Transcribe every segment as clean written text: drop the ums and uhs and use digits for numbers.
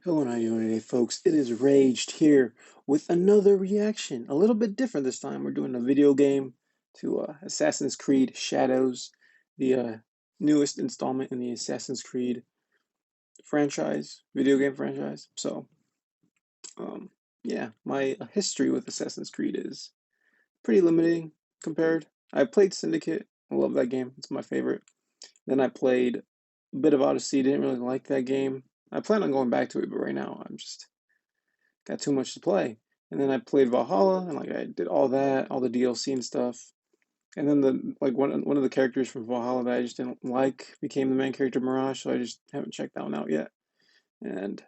Hello, how you doing today, folks? It is Raged here with another reaction. A little bit different this time. We're doing a video game to Assassin's Creed Shadows, the newest installment in the Assassin's Creed franchise, video game franchise. So, um, yeah, my history with Assassin's Creed is pretty limiting compared. I played Syndicate. I love that game. It's my favorite. Then I played a bit of Odyssey. Didn't really like that game. I plan on going back to it, but right now I'm just got too much to play. And then I played Valhalla and I did all that, all the DLC and stuff. And then the one of the characters from Valhalla that I just didn't like became the main character Mirage, so I just haven't checked that one out yet. And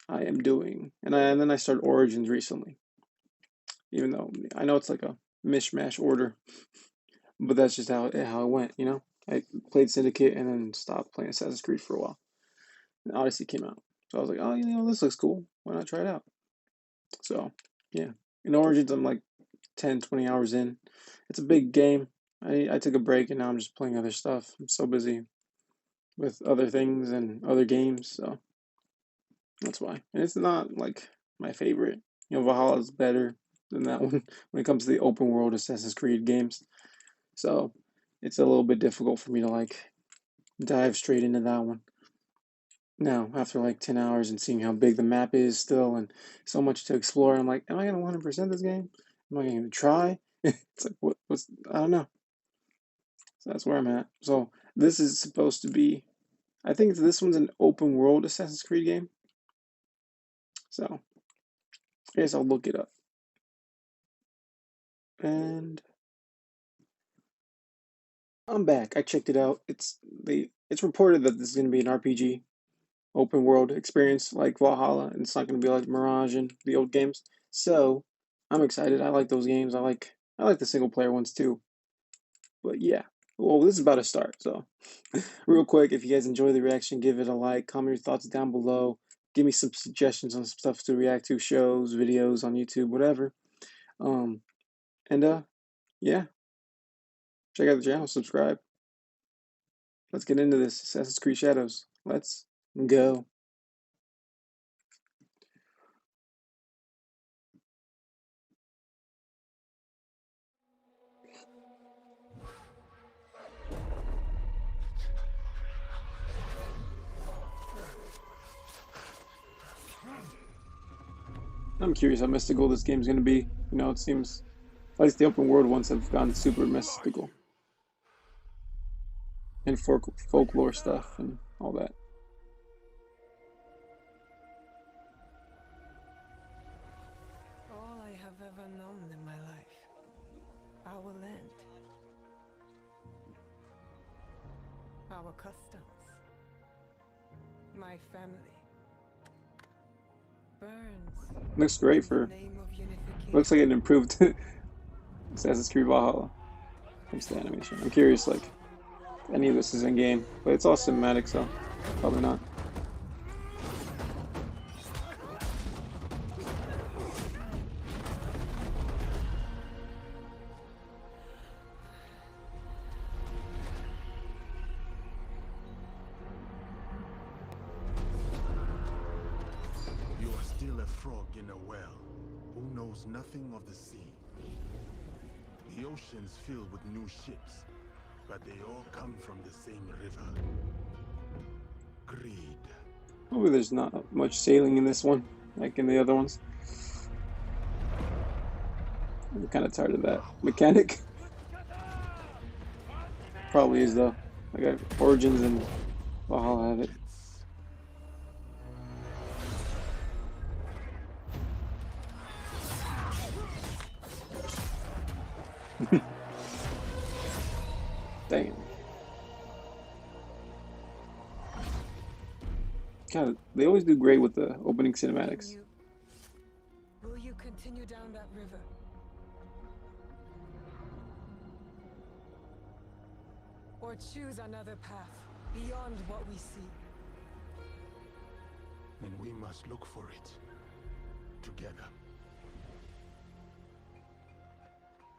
I am doing and then I started Origins recently. Even though I know it's like a mishmash order, but that's just how it went, you know? I played Syndicate and then stopped playing Assassin's Creed for a while. And Odyssey came out. So I was like, oh, this looks cool. Why not try it out? So, yeah. In Origins, I'm like 10, 20 hours in. It's a big game. I took a break and now I'm just playing other stuff. I'm so busy with other things and other games, so that's why. And it's not like my favorite. Valhalla is better than that one when it comes to the open world Assassin's Creed games. So it's a little bit difficult for me to like dive straight into that one. Now, after like 10 hours and seeing how big the map is still and so much to explore, I'm like, am I gonna 100% this game? Am I gonna try? It's like what's I don't know. So that's where I'm at. So this is supposed to be, I think this one's an open world Assassin's Creed game. So I guess I'll look it up. And I'm back. I checked it out. It's reported that this is gonna be an RPG open world experience like Valhalla, and it's not gonna be like Mirage and the old games. So I'm excited. I like those games. I like the single player ones too. But yeah. Well, this is about to start, so real quick, if you guys enjoy the reaction, give it a like, comment your thoughts down below, give me some suggestions on some stuff to react to, shows, videos on YouTube, whatever. Um, and yeah, check out the channel, subscribe. Let's get into this Assassin's Creed Shadows. Let's go. I'm curious how mystical this game's gonna be. It seems at least the open world ones have gone super mystical and folklore stuff and all that. All I have ever known in my life. Our land. Our customs. My family. Burns Looks great in the for. name of Looks like unification. it improved Assassin's Creed Valhalla. Comes to animation. I'm curious, like, if any of this is in game, but it's all cinematic, so probably not. You are still a frog in a well, who knows nothing of the sea. The ocean's filled with new ships, but they all come from the same river. Greed. Hopefully, there's not much sailing in this one, like in the other ones. I'm kind of tired of that mechanic. Probably is though. Like Origins and Valhalla have it. Vengeance. Damn. God, they always do great with the opening cinematics. Will you continue down that river? Or choose another path beyond what we see? And we must look for it. Together.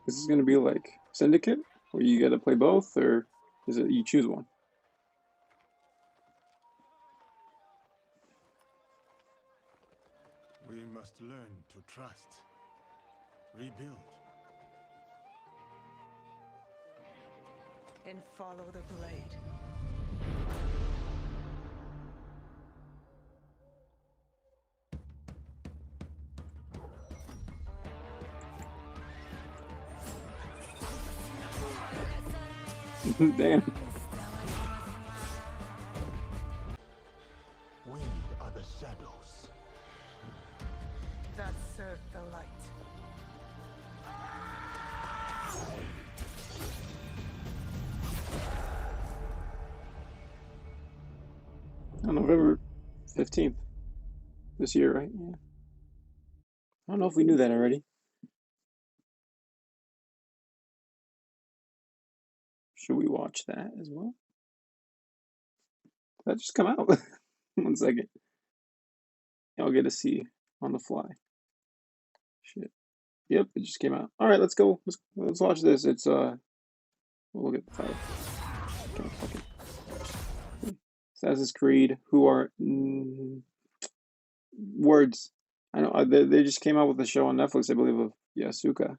This is gonna be like Syndicate, where you gotta play both, or is it you choose one? We must learn to trust, rebuild. And follow the blade. Damn. We are the shadows. That served the light. On November 15th this year, right? Yeah. I don't know if we knew that already. Should we watch that as well? Did that just come out? 1 second. I'll get to see on the fly. Shit. Yep, it just came out. All right, let's go. Let's watch this. It's we'll look at the title. Can't fucking Assassin's Creed. Who are words? I know they just came out with a show on Netflix, I believe, of Yasuke.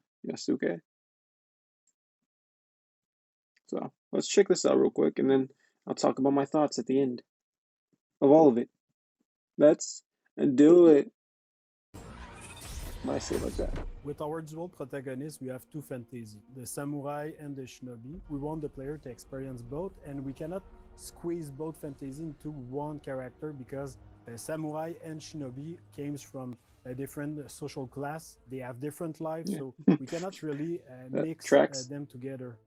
So let's check this out real quick, and then I'll talk about my thoughts at the end of all of it. Let's do it. I say it like that. With our dual protagonists, we have two fantasy, the samurai and the shinobi. We want the player to experience both, and we cannot squeeze both fantasy into one character because samurai and shinobi came from a different social class. They have different lives, Yeah. so we cannot really mix tracks. them together.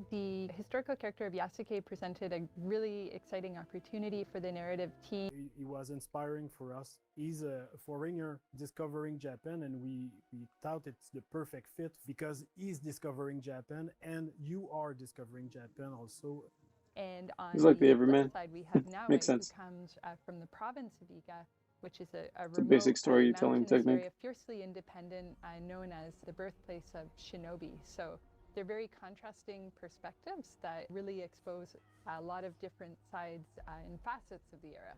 The historical character of Yasuke presented a really exciting opportunity for the narrative team. He was inspiring for us. He's a foreigner discovering Japan, and we thought it's the perfect fit because he's discovering Japan and you are discovering Japan also. And on He's like the the everyman. flip side, we have Naoe, Makes who sense. comes from the province of Iga, which is a It's a remote basic storytelling mountainous technique. area, fiercely independent, known as the birthplace of shinobi. So they're very contrasting perspectives that really expose a lot of different sides and facets of the era.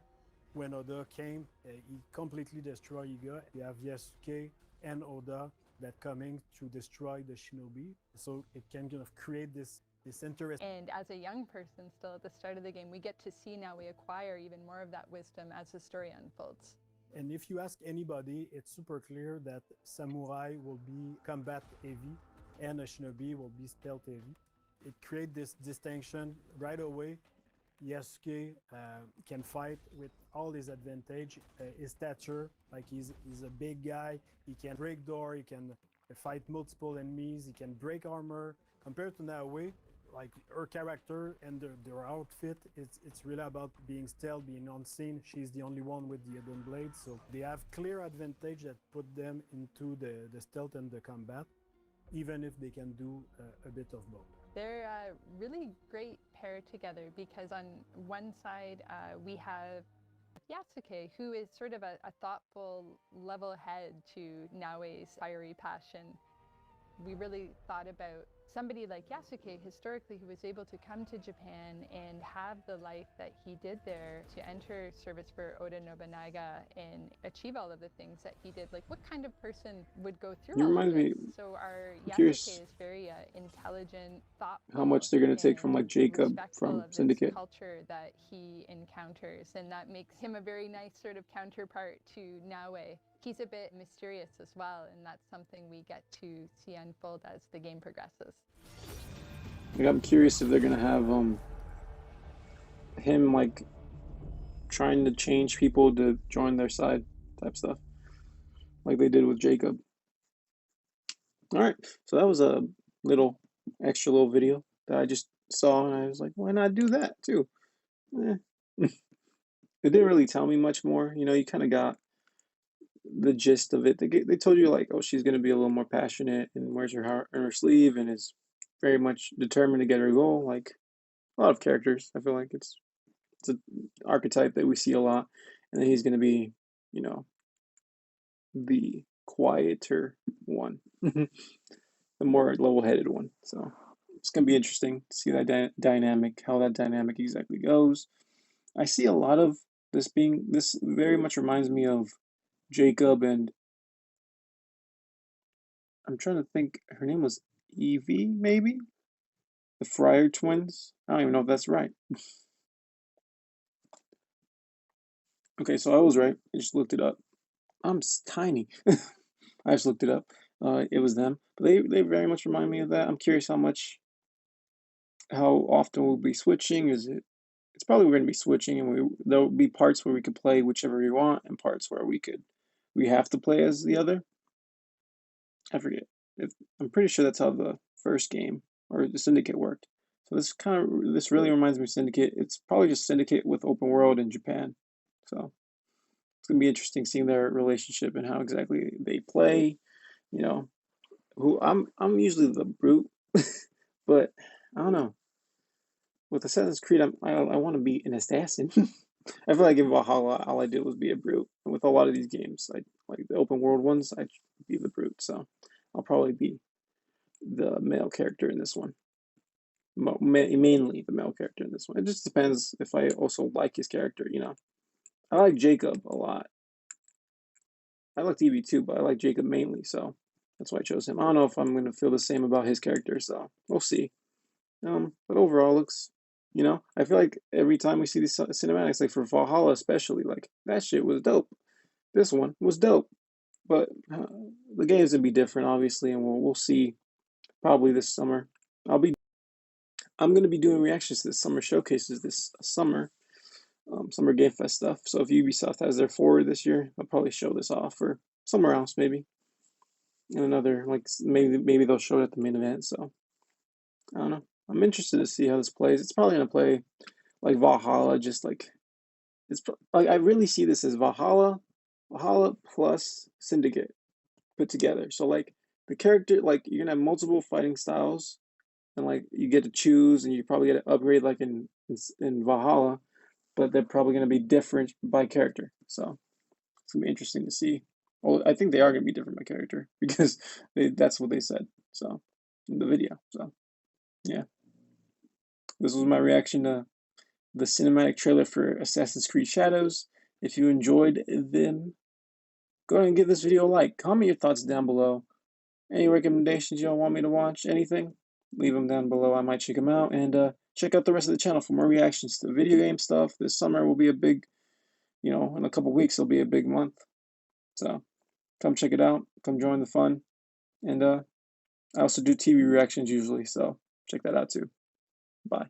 When Oda came, he completely destroyed Iga. You have Yasuke and Oda that coming to destroy the shinobi. So it can kind of create this interest. And as a young person still at the start of the game, we get to see now we acquire even more of that wisdom as the story unfolds. And if you ask anybody, it's super clear that samurai will be combat heavy and a shinobi will be stealth heavy. It creates this distinction right away. Yasuke can fight with all his advantage, his stature, like he's a big guy. He can break door, he can fight multiple enemies, he can break armor. Compared to Naoe, like her character and their outfit, it's really about being stealth, being unseen. She's the only one with the hidden blade, so they have clear advantage that put them into the stealth and the combat, even if they can do a bit of both. They're a really great pair together because on one side we have Yasuke, who is sort of a thoughtful, level head to Naoe's fiery passion. We really thought about somebody like Yasuke historically who was able to come to Japan and have the life that he did there, to enter service for Oda Nobunaga and achieve all of the things that he did. Like, what kind of person would go through all of this? So our Yasuke is very intelligent, thoughtful, how much they're gonna take from like Jacob from of Syndicate. This culture that he encounters, and that makes him a very nice sort of counterpart to Naoe. He's a bit mysterious as well, and that's something we get to see unfold as the game progresses. Like, I'm curious if they're gonna have him like trying to change people to join their side type stuff, like they did with Jacob. All right, so that was a little extra little video that I just saw, and I was like, why not do that too? It didn't really tell me much more. You know, you kind of got the gist of it. They told you like, oh, she's gonna be a little more passionate and wears her heart on her sleeve and is very much determined to get her goal. Like a lot of characters, I feel like it's an archetype that we see a lot. And then he's gonna be, you know, the quieter one, the more level-headed one. So it's gonna be interesting to see that dynamic, how that dynamic exactly goes. I see a lot of this very much reminds me of Jacob and I'm trying to think. Her name was Evie, maybe the Fryer twins. I don't even know if that's right. Okay, so I was right. I just looked it up. I'm tiny. I just looked it up. It was them. But they very much remind me of that. I'm curious how often we'll be switching. It's probably we're gonna be switching, and there'll be parts where we could play whichever we want, and parts where we have to play as the other. I forget. I'm pretty sure that's how the first game or the Syndicate worked. So this really reminds me of Syndicate. It's probably just Syndicate with open world in Japan. So it's gonna be interesting seeing their relationship and how exactly they play. You know, who I'm usually the brute, but I don't know. With Assassin's Creed, I want to be an assassin. I feel like in Valhalla, all I did was be a brute. And with a lot of these games, like the open world ones, I'd be the brute. So I'll probably be the male character in this one. Mainly the male character in this one. It just depends if I also like his character. I like Jacob a lot. I like Evie too, but I like Jacob mainly, so that's why I chose him. I don't know if I'm going to feel the same about his character, so we'll see. But overall, I feel like every time we see these cinematics, like for Valhalla especially, like that shit was dope. This one was dope, but the game's gonna be different, obviously, and we'll see probably this summer. I'm gonna be doing reactions to the summer showcases this summer, summer Game Fest stuff. So if Ubisoft has their forward this year, I'll probably show this off or somewhere else maybe. And another like maybe they'll show it at the main event. So I don't know. I'm interested to see how this plays. It's probably gonna play like Valhalla, just like like I really see this as Valhalla plus Syndicate put together. So like the character, like you're gonna have multiple fighting styles, and like you get to choose, and you probably get to upgrade like in Valhalla, but they're probably gonna be different by character. So it's gonna be interesting to see. Well, I think they are gonna be different by character because that's what they said. So in the video. So yeah, this was my reaction to the cinematic trailer for Assassin's Creed Shadows. If you enjoyed them, go ahead and give this video a like. Comment your thoughts down below. Any recommendations y'all want me to watch? Anything? Leave them down below. I might check them out. And check out the rest of the channel for more reactions to video game stuff. This summer will be a big, in a couple weeks, it'll be a big month. So come check it out. Come join the fun. And I also do TV reactions usually. So check that out too. Bye.